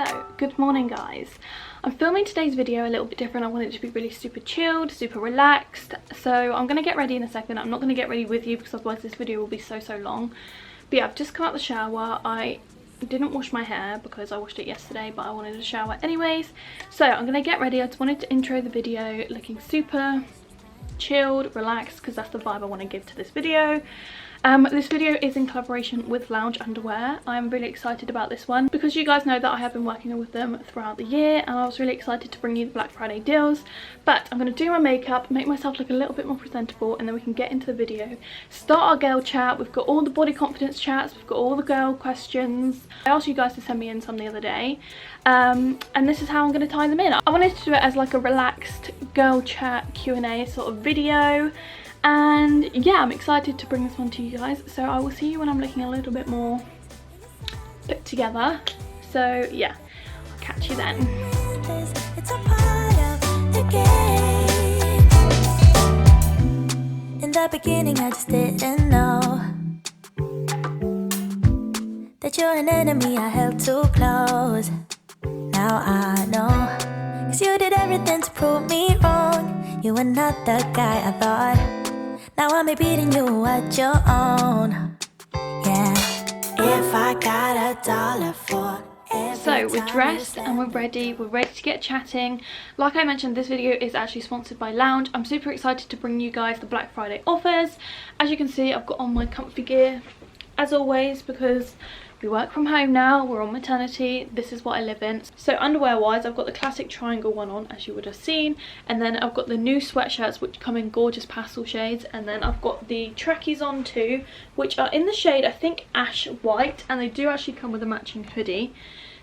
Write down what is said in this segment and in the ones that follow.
So, good morning guys. I'm filming today's video a little bit different. I want it to be really super chilled, super relaxed. So I'm going to get ready in a second. I'm not going to get ready with you because otherwise this video will be so long. But yeah, I've just come out of the shower. I didn't wash my hair because I washed it yesterday, but I wanted to shower anyways. So I'm going to get ready. I just wanted to intro the video looking super chilled, relaxed, because that's the vibe I want to give to this video. This video is in collaboration with Lounge Underwear. I'm really excited about this one because you guys know that I have been working with them throughout the year and I was really excited to bring you the Black Friday deals. But I'm going to do my makeup, make myself look a little bit more presentable, and then we can get into the video. Start our girl chat. We've got all the body confidence chats, we've got all the girl questions. I asked you guys to send me in some the other day, and this is how I'm going to tie them in. I wanted to do it as like a relaxed girl chat Q&A sort of video. And yeah, I'm excited to bring this one to you guys. So I will see you when I'm looking a little bit more put together. So yeah, I'll catch you then. It's a part of the game. In the beginning I just didn't know that you're an enemy I held too close. Now I know, 'cause you did everything to prove me wrong. You were not the guy I thought. Now I'm beating you at your own. Yeah. If I got $1 for so we're dressed and we're ready to get chatting. Like I mentioned, this video is actually sponsored by Lounge. I'm super excited to bring you guys the Black Friday offers. As you can see, I've got on my comfy gear as always because we work from home now, we're on maternity, this is what I live in. So underwear wise, I've got the classic triangle one on, as you would have seen, and then I've got the new sweatshirts which come in gorgeous pastel shades, and then I've got the trackies on too, which are in the shade I think ash white, and they do actually come with a matching hoodie.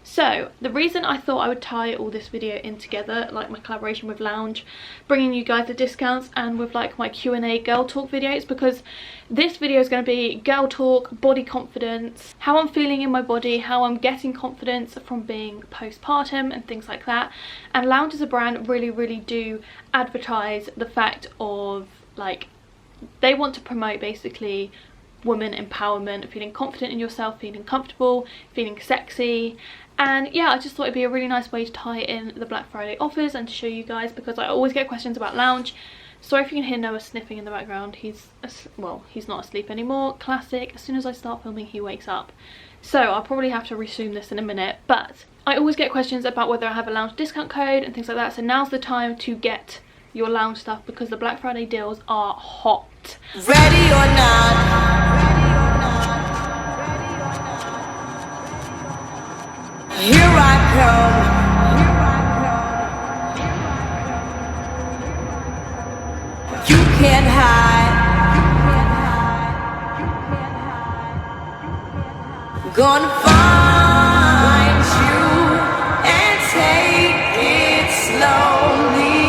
So the reason I thought I would tie all this video in together, like my collaboration with Lounge, bringing you guys the discounts, and with like my Q&A girl talk videos, because this video is going to be girl talk, body confidence, how I'm feeling in my body, how I'm getting confidence from being postpartum and things like that. And Lounge as a brand really do advertise the fact of, like, they want to promote basically women empowerment, feeling confident in yourself, feeling comfortable, feeling sexy. And yeah, I just thought it'd be a really nice way to tie in the Black Friday offers and to show you guys, because I always get questions about Lounge. Sorry if you can hear Noah sniffing in the background. He's not asleep anymore. Classic. As soon as I start filming, he wakes up. So I'll probably have to resume this in a minute. But I always get questions about whether I have a Lounge discount code and things like that. So now's the time to get your Lounge stuff because the Black Friday deals are hot. ready or not. Here I come. You can't hide. Gonna find you and take it slowly.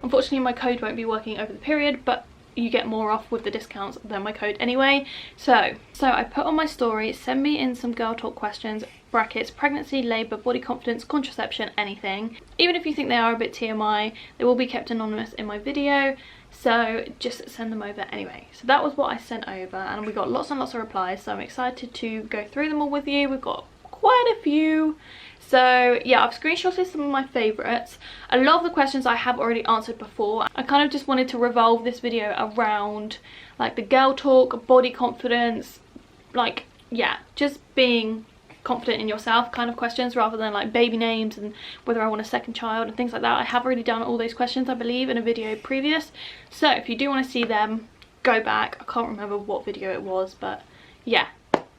Unfortunately, my code won't be working over the period, but you get more off with the discounts than my code anyway. So I put on my story, send me in some girl talk questions, brackets, pregnancy, labour, body confidence, contraception, anything. Even if you think they are a bit TMI, they will be kept anonymous in my video, so just send them over anyway. So that was what I sent over, and we got lots and lots of replies, so I'm excited to go through them all with you. We've got quite a few. So yeah, I've screenshotted some of my favourites. A lot of the questions I have already answered before. I kind of just wanted to revolve this video around like the girl talk, body confidence, like yeah, just being confident in yourself kind of questions, rather than like baby names and whether I want a second child and things like that. I have already done all those questions, I believe, in a video previous. So if you do want to see them, go back. I can't remember what video it was, but yeah,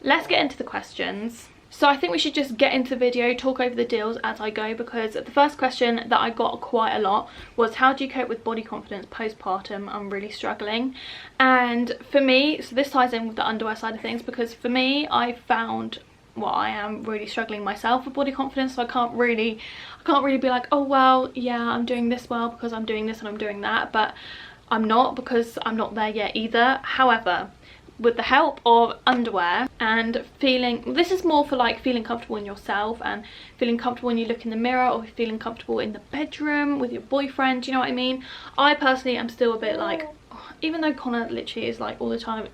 let's get into the questions. So I think we should just get into the video, talk over the deals as I go, because the first question that I got quite a lot was, how do you cope with body confidence postpartum? I'm really struggling. And for me, so this ties in with the underwear side of things, because for me, I found, well, I am really struggling myself with body confidence, so I can't really be like, oh well, yeah, I'm doing this well because I'm doing this and I'm doing that, but I'm not, because I'm not there yet either. However, with the help of underwear and feeling, this is more for like feeling comfortable in yourself and feeling comfortable when you look in the mirror, or feeling comfortable in the bedroom with your boyfriend, you know what I mean? I personally am still a bit like, even though Connor literally is like all the time,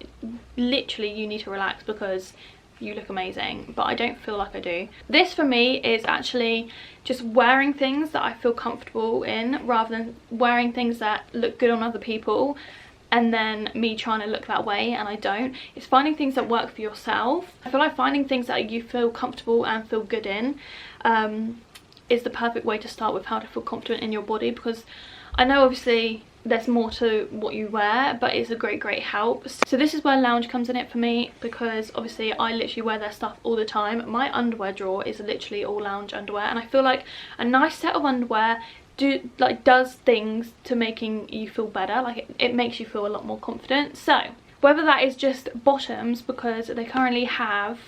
literally you need to relax because you look amazing, but I don't feel like I do. This for me is actually just wearing things that I feel comfortable in rather than wearing things that look good on other people and then me trying to look that way and I don't. It's finding things that work for yourself. I feel like finding things that you feel comfortable and feel good in is the perfect way to start with how to feel confident in your body, because I know obviously there's more to what you wear, but it's a great help. So this is where Lounge comes in it for me, because obviously I literally wear their stuff all the time. My underwear drawer is literally all Lounge underwear, and I feel like a nice set of underwear does things to making you feel better. Like it makes you feel a lot more confident. So whether that is just bottoms, because they currently have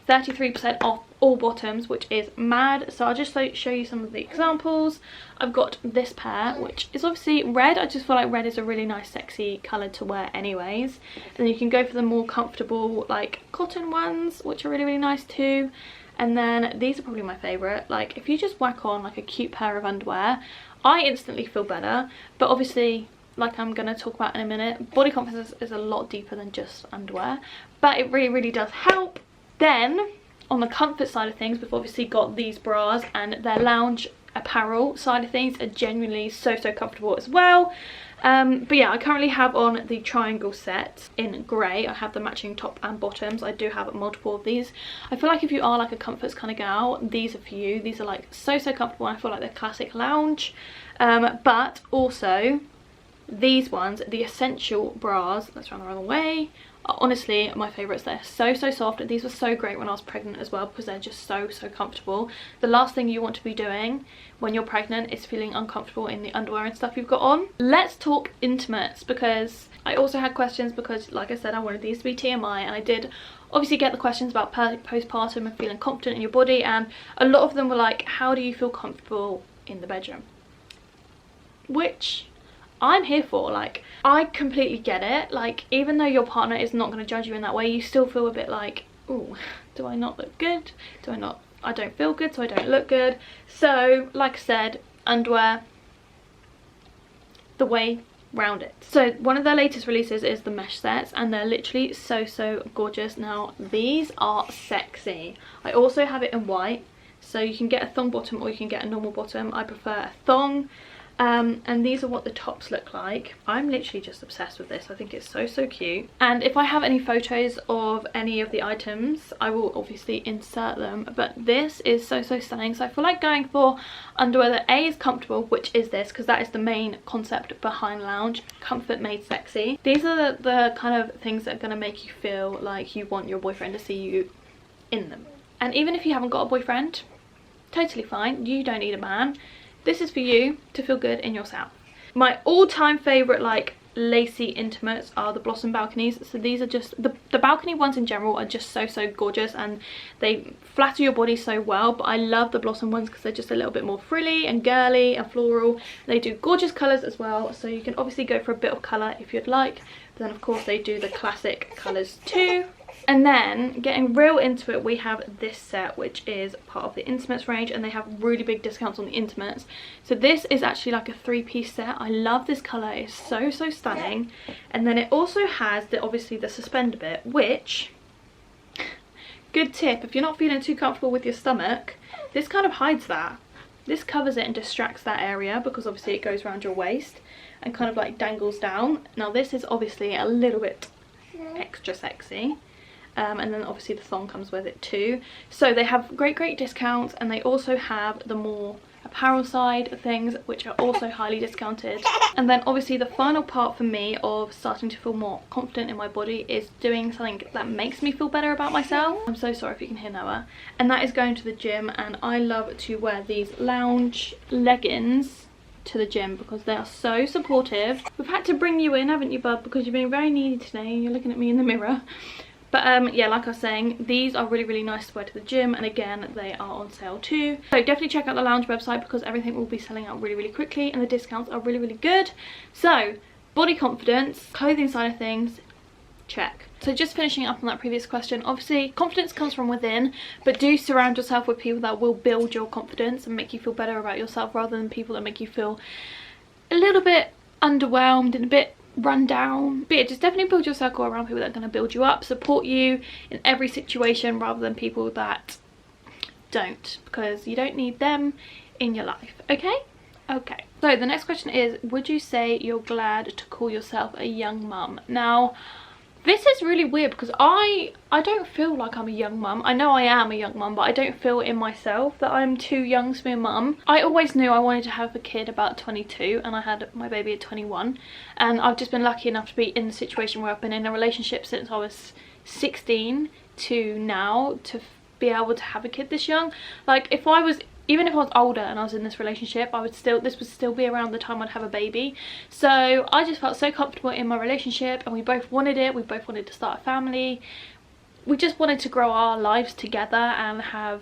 33% off all bottoms, which is mad. So I'll just show you some of the examples. I've got this pair, which is obviously red. I just feel like red is a really nice sexy colour to wear anyways. And then you can go for the more comfortable like cotton ones, which are really nice too. And then these are probably my favourite. Like if you just whack on like a cute pair of underwear, I instantly feel better. But obviously, like I'm going to talk about in a minute, body confidence is a lot deeper than just underwear, but it really does help. Then on the comfort side of things, we've obviously got these bras, and their Lounge apparel side of things are genuinely so comfortable as well. But yeah, I currently have on the triangle set in grey. I have the matching top and bottoms. I do have multiple of these. I feel like if you are like a comforts kind of gal, these are for you. These are like so comfortable. I feel like they're classic Lounge. But also these ones, the essential bras, let's run the wrong way, are honestly my favourites. They're so soft. These were so great when I was pregnant as well, because they're just so comfortable. The last thing you want to be doing when you're pregnant is feeling uncomfortable in the underwear and stuff you've got on. Let's talk intimates, because I also had questions, because like I said, I wanted these to be TMI, and I did obviously get the questions about postpartum and feeling confident in your body, and a lot of them were like, how do you feel comfortable in the bedroom? Which I'm here for. Like, I completely get it. Like, even though your partner is not going to judge you in that way, you still feel a bit like, ooh, do I not look good? I don't feel good, so I don't look good. So like I said, underwear, the way round it. So one of their latest releases is the mesh sets, and they're literally so gorgeous. Now these are sexy. I also have it in white, so you can get a thong bottom or you can get a normal bottom. I prefer a thong. And these are what the tops look like. I'm literally just obsessed with this. I think it's so cute. And if I have any photos of any of the items, I will obviously insert them. But this is so stunning. So I feel like going for underwear that A is comfortable, which is this, because that is the main concept behind Lounge. Comfort made sexy. These are the kind of things that are going to make you feel like you want your boyfriend to see you in them. And even if you haven't got a boyfriend, totally fine. You don't need a man. This is for you to feel good in yourself. My all-time favourite like lacy intimates are the Blossom balconies. So these are just, the balcony ones in general are just so gorgeous, and they flatter your body so well, but I love the Blossom ones because they're just a little bit more frilly and girly and floral. They do gorgeous colours as well, so you can obviously go for a bit of colour if you'd like, but then of course they do the classic colours too. And then getting real into it, we have this set, which is part of the Intimates range, and they have really big discounts on the Intimates. So this is actually like a 3-piece set. I love this colour, it's so stunning. And then it also has obviously the suspender bit, which, good tip, if you're not feeling too comfortable with your stomach, this kind of hides that. This covers it and distracts that area, because obviously it goes around your waist and kind of like dangles down. Now this is obviously a little bit extra sexy. And then obviously the thong comes with it too. So they have great discounts, and they also have the more apparel side of things, which are also highly discounted. And then obviously the final part for me of starting to feel more confident in my body is doing something that makes me feel better about myself. I'm so sorry if you can hear Noah. And that is going to the gym, and I love to wear these Lounge leggings to the gym because they are so supportive. We've had to bring you in, haven't you, bub, because you've been very needy today and you're looking at me in the mirror. But yeah, like I was saying, these are really nice to wear to the gym, and again they are on sale too. So definitely check out the Lounge website, because everything will be selling out really quickly, and the discounts are really good. So body confidence, clothing side of things, check. So just finishing up on that previous question, obviously confidence comes from within, but do surround yourself with people that will build your confidence and make you feel better about yourself, rather than people that make you feel a little bit underwhelmed and a bit run down. But yeah, just definitely build your circle around people that are going to build you up, support you in every situation, rather than people that don't, because you don't need them in your life. Okay. So the next question is, would you say you're glad to call yourself a young mum? Now this is really weird, because I don't feel like I'm a young mum. I know I am a young mum, but I don't feel in myself that I'm too young to be a mum. I always knew I wanted to have a kid about 22, and I had my baby at 21, and I've just been lucky enough to be in the situation where I've been in a relationship since I was 16 to now, to be able to have a kid this young. Like even if I was older and I was in this relationship, this would still be around the time I'd have a baby. So I just felt so comfortable in my relationship, and we both wanted it. We both wanted to start a family. We just wanted to grow our lives together and have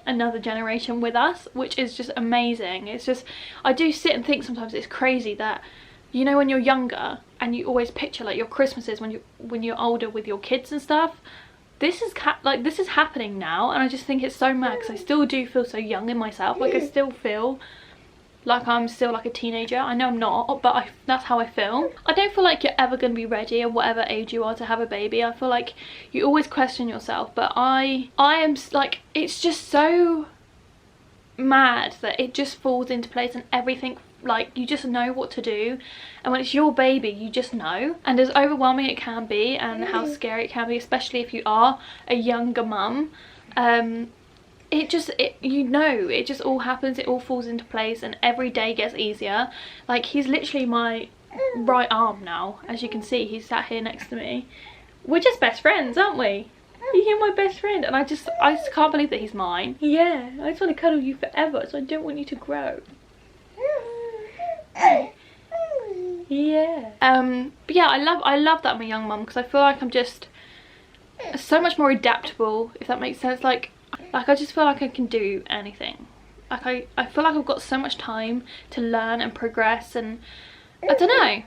another generation with us, which is just amazing. It's just, I do sit and think sometimes it's crazy that, you know, when you're younger and you always picture like your Christmases when you're older with your kids and stuff. This is happening now, and I just think it's so mad, because I still do feel so young in myself. Like, I still feel like I'm still like a teenager. I know I'm not, but that's how I feel. I don't feel like you're ever going to be ready at whatever age you are to have a baby. I feel like you always question yourself, but I am like, it's just so mad that it just falls into place, and everything, like, you just know what to do, and when it's your baby you just know. And as overwhelming it can be, and how scary it can be, especially if you are a younger mum, it just all happens, it all falls into place, and every day gets easier. Like, he's literally my right arm now, as you can see. He's sat here next to me. We're just best friends, aren't we? You're my best friend, and I just can't believe that he's mine. Yeah, I just want to cuddle you forever, so I don't want you to grow. Yeah. But yeah, I love that I'm a young mum, because I feel like I'm just so much more adaptable, if that makes sense. Like I just feel like I can do anything. Like I feel like I've got so much time to learn and progress, and I don't know,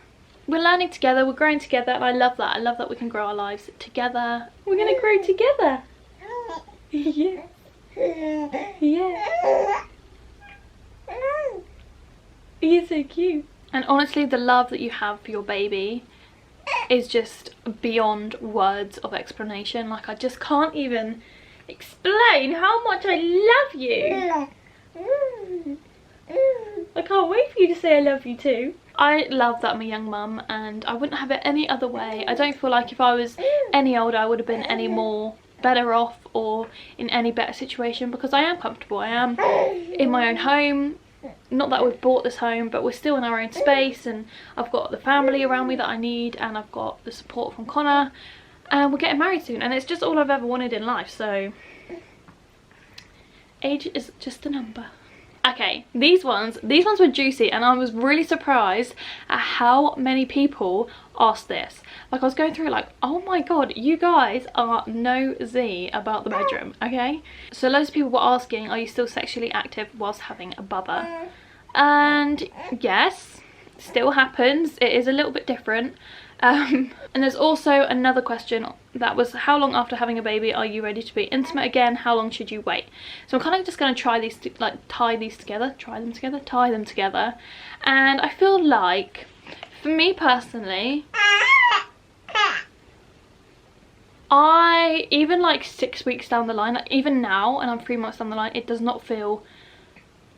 we're learning together, we're growing together, and I love that. I love that we can grow our lives together. We're gonna grow together. Yeah. Yeah. You're so cute. And honestly, the love that you have for your baby is just beyond words of explanation. Like, I just can't even explain how much I love you. I can't wait for you to say I love you too. I love that I'm a young mum, and I wouldn't have it any other way. I don't feel like if I was any older I would have been any more better off or in any better situation, because I am comfortable. I am in my own home. Not that we've bought this home, but we're still in our own space, and I've got the family around me that I need, and I've got the support from Connor, and we're getting married soon, and it's just all I've ever wanted in life. So age is just a number. Okay, these ones were juicy, and I was really surprised at how many people asked this. Like, I was going through like, oh my god, you guys are nosy about the bedroom. Okay, so loads of people were asking, are you still sexually active whilst having a bubba? And yes, still happens. It is a little bit different. And there's also another question that was, how long after having a baby are you ready to be intimate again? How long should you wait? So I'm kind of just going to try these tie them together. And I feel like, for me personally, even like 6 weeks down the line, like even now, and I'm 3 months down the line, it does not feel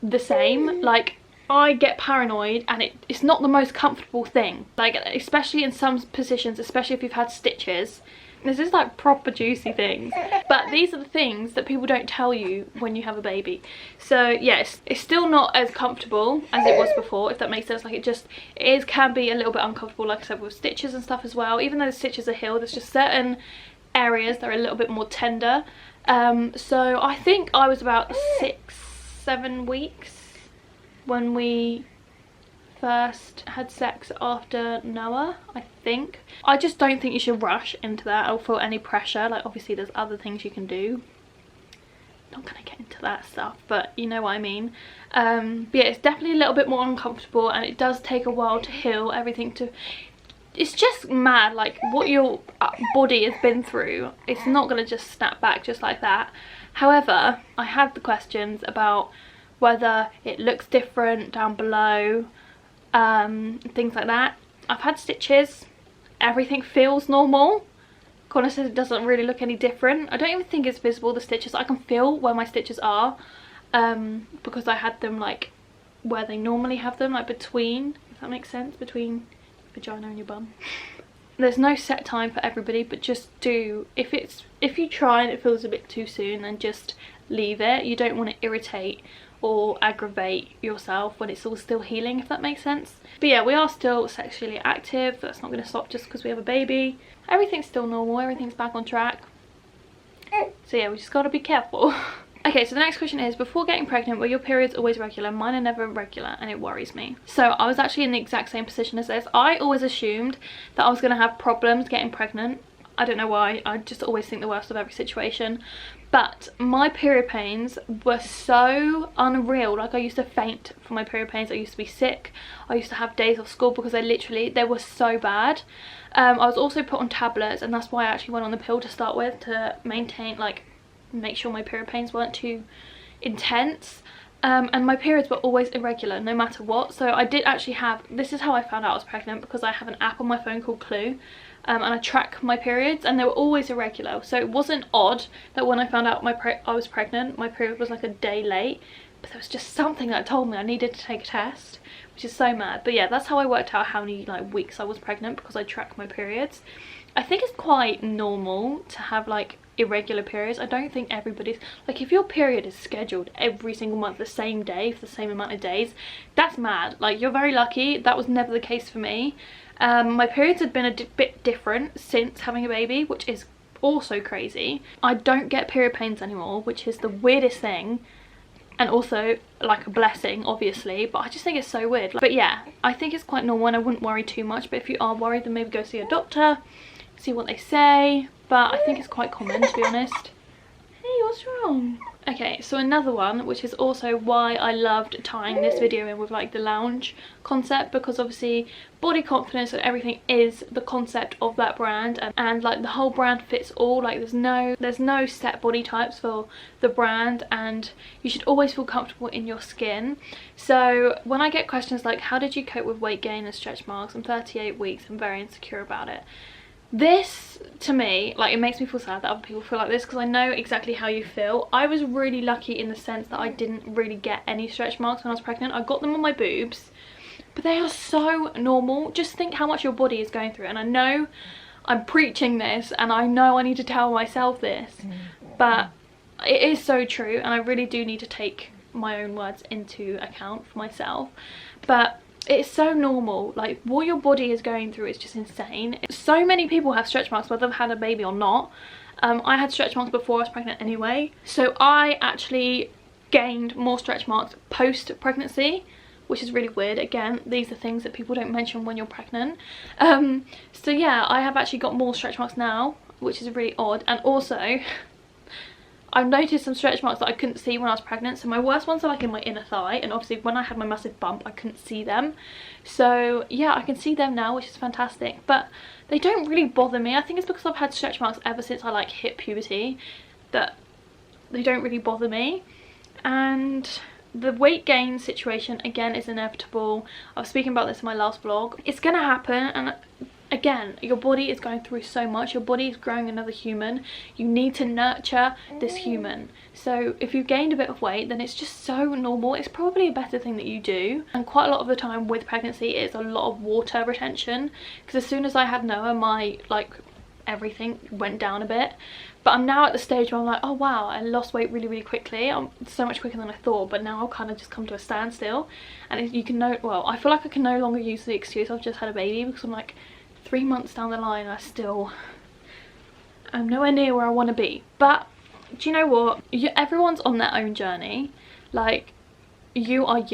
the same. Like, I get paranoid, and it's not the most comfortable thing, like, especially in some positions, especially if you've had stitches. This is like proper juicy things, but these are the things that people don't tell you when you have a baby. So yes, it's still not as comfortable as it was before, if that makes sense. Like, it can be a little bit uncomfortable, like I said, with stitches and stuff as well. Even though the stitches are healed, there's just certain areas that are a little bit more tender. So I think I was about 6-7 weeks when we first had sex after Noah, I think. I just don't think you should rush into that or feel any pressure. Like, obviously there's other things you can do. Not gonna get into that stuff, but you know what I mean. But yeah, it's definitely a little bit more uncomfortable, and it does take a while to heal everything. it's just mad, like what your body has been through. It's not going to just snap back just like that. However, I had the questions about whether it looks different down below, things like that. I've had stitches, everything feels normal. Connor says it doesn't really look any different. I don't even think it's visible, the stitches. I can feel where my stitches are, because I had them like where they normally have them, like between, if that makes sense, between vagina and your bum. There's no set time for everybody, but just do, if you try and it feels a bit too soon, then just leave it. You don't want to irritate or aggravate yourself when it's all still healing, if that makes sense. But yeah, we are still sexually active. That's not going to stop just because we have a baby. Everything's still normal, everything's back on track. So yeah, we just got to be careful. Okay, so the next question is, before getting pregnant, were your periods always regular? Mine are never regular and it worries me. So I was actually in the exact same position as this. I always assumed that I was going to have problems getting pregnant. I don't know why, I just always think the worst of every situation. But my period pains were so unreal. Like, I used to faint from my period pains. I used to be sick. I used to have days off school because they were so bad. I was also put on tablets, and that's why I actually went on the pill to start with, to maintain, like, make sure my period pains weren't too intense. And my periods were always irregular no matter what. So I did actually have, this is how I found out I was pregnant, because I have an app on my phone called Clue, and I track my periods, and they were always irregular. So it wasn't odd that when I found out I was pregnant, my period was like a day late, but there was just something that told me I needed to take a test, which is so mad. But yeah, that's how I worked out how many like weeks I was pregnant, because I track my periods. I think it's quite normal to have like irregular periods. I don't think everybody's, like, if your period is scheduled every single month the same day for the same amount of days, that's mad. Like, you're very lucky. That was never the case for me. My periods had been a bit different since having a baby, which is also crazy. I don't get period pains anymore, which is the weirdest thing, and also like a blessing obviously, but I just think it's so weird. But yeah, I think it's quite normal and I wouldn't worry too much. But if you are worried, then maybe go see a doctor, see what they say. But I think it's quite common, to be honest. Hey, what's wrong? Okay, so another one, which is also why I loved tying this video in with like the lounge concept, because obviously body confidence and everything is the concept of that brand, and like the whole brand fits all. Like there's no set body types for the brand, and you should always feel comfortable in your skin. So when I get questions like, how did you cope with weight gain and stretch marks? I'm 38 weeks, I'm very insecure about it. This, to me, like, it makes me feel sad that other people feel like this, because I know exactly how you feel. I was really lucky in the sense that I didn't really get any stretch marks when I was pregnant. I got them on my boobs, but they are so normal. Just think how much your body is going through. And I know I'm preaching this, and I know I need to tell myself this, but it is so true, and I really do need to take my own words into account for myself. But it's so normal. Like, what your body is going through is just insane. So many people have stretch marks whether they've had a baby or not. I had stretch marks before I was pregnant anyway, so I actually gained more stretch marks post pregnancy, which is really weird. Again, these are things that people don't mention when you're pregnant. So yeah, I have actually got more stretch marks now, which is really odd. And also I've noticed some stretch marks that I couldn't see when I was pregnant. So my worst ones are like in my inner thigh, and obviously when I had my massive bump I couldn't see them. So yeah, I can see them now, which is fantastic, but they don't really bother me. I think it's because I've had stretch marks ever since I like hit puberty that they don't really bother me. And the weight gain situation, again, is inevitable. I was speaking about this in my last vlog. It's gonna happen, and again, your body is going through so much. Your body is growing another human. You need to nurture this human. So if you've gained a bit of weight, then it's just so normal. It's probably a better thing that you do. And quite a lot of the time with pregnancy, it's a lot of water retention, because as soon as I had Noah, my like everything went down a bit. But I'm now at the stage where I'm like, oh wow, I lost weight really quickly. I'm so much quicker than I thought, but now I've kind of just come to a standstill. And you can know, well, I feel like I can no longer use the excuse I've just had a baby, because I'm like 3 months down the line, I'm nowhere near where I want to be. But do you know what? Everyone's on their own journey. Like, you are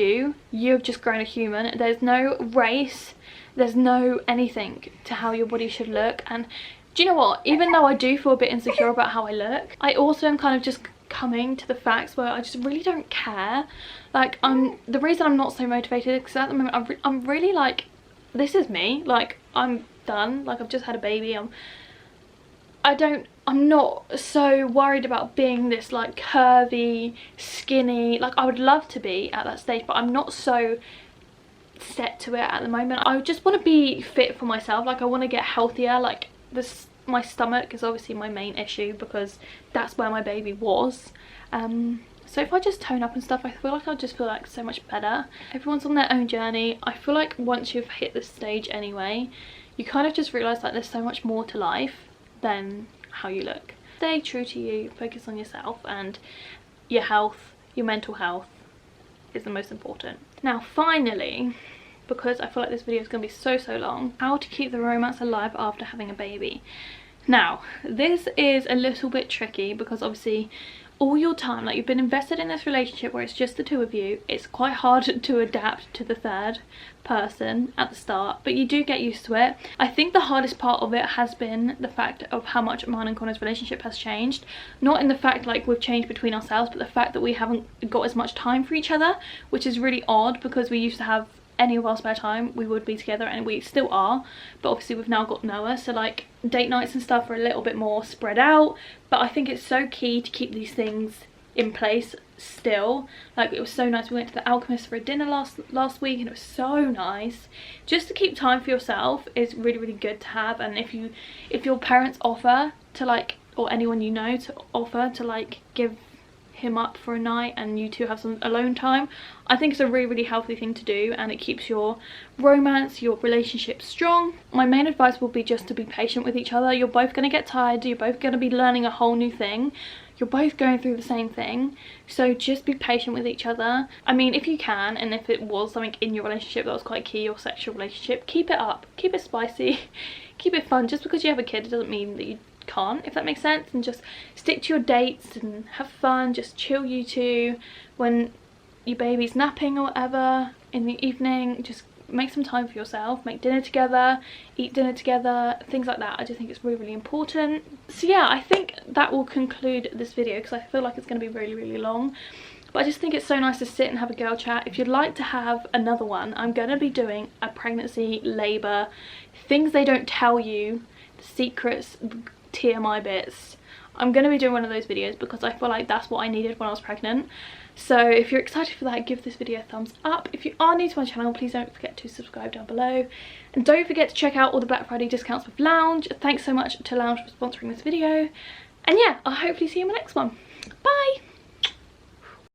you've just grown a human. There's no race, there's no anything to how your body should look. And do you know what? Even though I do feel a bit insecure about how I look, I also am kind of just coming to the facts where I just really don't care. Like, the reason I'm not so motivated is because at the moment I'm really like, this is me. Like, I'm done. Like, I've just had a baby. I'm not so worried about being this like curvy, skinny. Like, I would love to be at that stage, but I'm not so set to it at the moment. I just want to be fit for myself. Like, I want to get healthier. Like, this, my stomach is obviously my main issue because that's where my baby was. So if I just tone up and stuff, I feel like I'll just feel like so much better. Everyone's on their own journey. I feel like once you've hit this stage anyway, you kind of just realise that there's so much more to life than how you look. Stay true to you, focus on yourself, and your health, your mental health is the most important. Now finally, because I feel like this video is going to be so long, how to keep the romance alive after having a baby. Now this is a little bit tricky because obviously all your time, like, you've been invested in this relationship where it's just the two of you. It's quite hard to adapt to the third person at the start, but you do get used to it. I think the hardest part of it has been the fact of how much mine and Connor's relationship has changed. Not in the fact like we've changed between ourselves, but the fact that we haven't got as much time for each other, which is really odd because we used to have any of our spare time we would be together, and we still are, but obviously we've now got Noah, so like date nights and stuff are a little bit more spread out. But I think it's so key to keep these things in place still. Like, it was so nice, we went to the Alchemist for a dinner last week, and it was so nice. Just to keep time for yourself is really good to have. And if your parents offer to, like, or anyone you know to offer to like give him up for a night and you two have some alone time, I think it's a really healthy thing to do, and it keeps your romance, your relationship strong. My main advice will be just to be patient with each other. You're both going to get tired, you're both going to be learning a whole new thing, you're both going through the same thing, so just be patient with each other. I mean, if you can, and if it was something in your relationship that was quite key, your sexual relationship, keep it up, keep it spicy, keep it fun. Just because you have a kid, it doesn't mean that you can't, if that makes sense. And just stick to your dates and have fun, just chill you two. When your baby's napping or whatever in the evening, just make some time for yourself, make dinner together, eat dinner together, things like that. I just think it's really important. So yeah, I think that will conclude this video because I feel like it's going to be really long, but I just think it's so nice to sit and have a girl chat. If you'd like to have another one, I'm going to be doing a pregnancy, labour, things they don't tell you, the secrets, TMI bits. I'm going to be doing one of those videos because I feel like that's what I needed when I was pregnant. So if you're excited for that, give this video a thumbs up. If you are new to my channel, please don't forget to subscribe down below, and don't forget to check out all the Black Friday discounts with Lounge. Thanks so much to Lounge for sponsoring this video, and yeah, I'll hopefully see you in my next one. Bye.